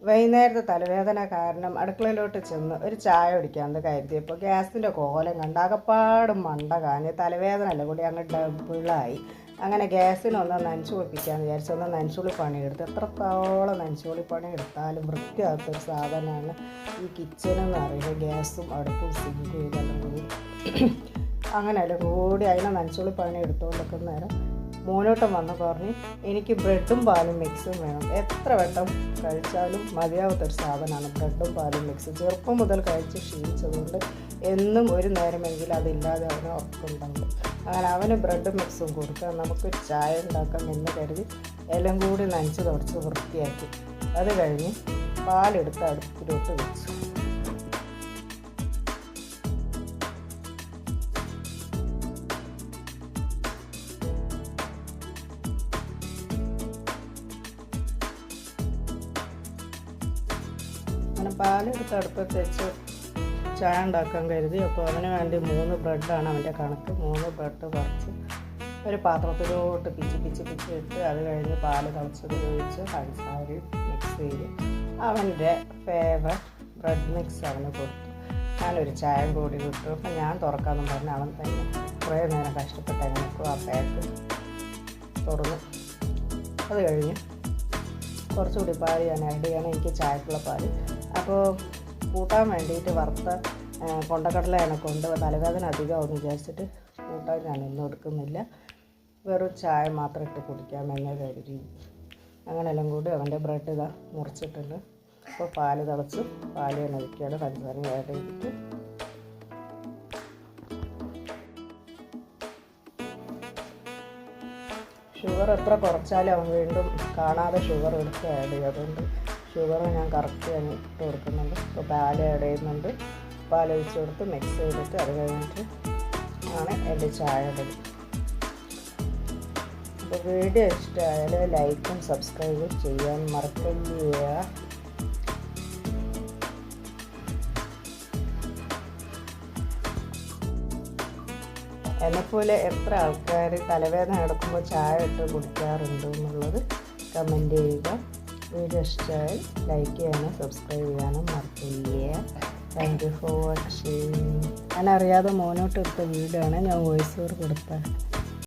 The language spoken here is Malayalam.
വൈകുന്നേരത്തെ തലവേദന കാരണം അടുക്കളയിലോട്ട് ചെന്ന് ഒരു ചായ കുടിക്കാമെന്ന് കരുതിയപ്പോൾ ഗ്യാസിൻ്റെ കോലം കണ്ട് അകപ്പാടും മണ്ട കാഞ്ഞ് തലവേദന എല്ലാം കൂടി അങ്ങ് ഡബിളായി. അങ്ങനെ ഗ്യാസിനൊന്ന് നനച്ചു കുളിപ്പിക്കാമെന്ന് വിചാരിച്ചൊന്ന് നനച്ചുള്ളി പണിയെടുത്ത് എത്രത്തോളം നനച്ചുള്ളി പണിയെടുത്താലും വൃത്തിയാകാത്തൊരു സാധനമാണ് ഈ കിച്ചനെന്ന് പറയുന്നത്. ഗ്യാസും അടുപ്പും സിങ്കും ഇതെല്ലാം കൂടി അങ്ങനെയെല്ലാം കൂടി അതിനെ നനച്ചുള്ളി പണി എടുത്തുകൊണ്ടിരിക്കുന്ന നേരം മോനോട്ടം വന്ന് പറഞ്ഞ് എനിക്ക് ബ്രെഡും പാലും മിക്സും വേണം. എത്ര വട്ടം കഴിച്ചാലും മതിയാവാത്തൊരു സാധനമാണ് ബ്രെഡും പാലും മിക്സ്. ചെറുപ്പം മുതൽ കഴിച്ച് ക്ഷീണിച്ചതുകൊണ്ട് എന്നും ഒരു നേരമെങ്കിലും അതില്ലാതെ അവന് ഉറപ്പുണ്ടാകും. അങ്ങനെ അവന് ബ്രെഡും മിക്സും കൊടുക്കാൻ നമുക്കൊരു ചായ ഉണ്ടാക്കാം എന്ന് കരുതി എല്ലാം കൂടി നനച്ച് തുടച്ച് വൃത്തിയാക്കി. അത് കഴിഞ്ഞ് പാലെടുത്ത് അടുപ്പിലോട്ട് വെച്ചു. അങ്ങനെ പാലെടുത്ത് അടുപ്പത്ത് വെച്ച് ചായ ഉണ്ടാക്കാൻ കരുതി. അപ്പോൾ അവന് വേണ്ടി 3 ബ്രെഡാണ് അവൻ്റെ കണക്ക്. 3 ബ്രെഡ് പറിച്ച് ഒരു പാത്രത്തിലോട്ട് പിച്ച് ഇട്ട് അത് കഴിഞ്ഞ് പാല് തിളച്ചത് ഒഴിച്ച് പഞ്ചസാരയും മിക്സ് ചെയ്ത് അവൻ്റെ ഫേവറേറ്റ് ബ്രെഡ് മിക്സ് അവന് കൊടുത്തു. ഞാനൊരു ചായ കൂടി കിട്ടും. അപ്പം ഞാൻ തുറക്കാമെന്ന് പറഞ്ഞ് അവൻ തന്നെ കുറേ നേരം കഷ്ടപ്പെട്ട് എങ്ങനെയൊക്കെ ആ പാക്ക് തുറന്നു. അത് കഴിഞ്ഞ് കുറച്ചുകൂടി പാല് ഞാൻ ആഡ് ചെയ്യണം. എനിക്ക് ചായക്കുള്ള പാല്. അപ്പോൾ കൂട്ടാൻ വേണ്ടിയിട്ട് വറുത്ത കൊണ്ടക്കടലയാണ് കൊണ്ട് തലവേദന അധികമാകുമെന്ന് വിചാരിച്ചിട്ട് കൂട്ടാൻ ഞാനൊന്നും എടുക്കുന്നില്ല. വെറും ചായ മാത്രം ഇട്ട് കുടിക്കാമെന്ന് കരുതി. അങ്ങനെയെല്ലാം കൂടി അവൻ്റെ ബ്രെഡ് ഇതാ മുറിച്ചിട്ടുണ്ട്. അപ്പോൾ പാല് തിളച്ച് പാല് തന്നെ ഒഴിക്കുകയാണ്. പഞ്ചസാര ആഡ് ചെയ്തിട്ട് ഷുഗർ എത്ര കുറച്ചാലും അവൻ വീണ്ടും കാണാതെ ഷുഗർ എടുത്ത് ആഡ് ചെയ്യും. അതുകൊണ്ട് ഷുഗർ ഞാൻ കറക്റ്റ് തന്നെ ഇട്ട് കൊടുക്കുന്നുണ്ട്. ഇപ്പോൾ പാല് ആഡ് ചെയ്യുന്നുണ്ട്. പാലൊഴിച്ച് കൊടുത്ത് മിക്സ് ചെയ്തിട്ട് അത് കഴിഞ്ഞിട്ട് ആണ് എൻ്റെ ചായ ഇടൽ. അപ്പോൾ വീഡിയോ ഇഷ്ടമായാൽ ലൈക്കും സബ്സ്ക്രൈബും ചെയ്യാൻ മറക്കില്ല. എന്നെപ്പോലെ എത്ര ആൾക്കാർ തലവേദന എടുക്കുമ്പോൾ ചായ ഇട്ട് കുടിക്കാറുണ്ട് എന്നുള്ളത് കമൻറ്റ് ചെയ്യുക. വീഡിയോ ഇഷ്ടമായി ലൈക്ക് ചെയ്യാനും സബ്സ്ക്രൈബ് ചെയ്യാനും മറക്കില്ല. Thank you for watching. ഞാൻ അറിയാതെ മോനോട്ട് എടുത്ത വീഡിയോ ആണ് ഞാൻ വോയിസ് ഓവർ കൊടുത്തത്.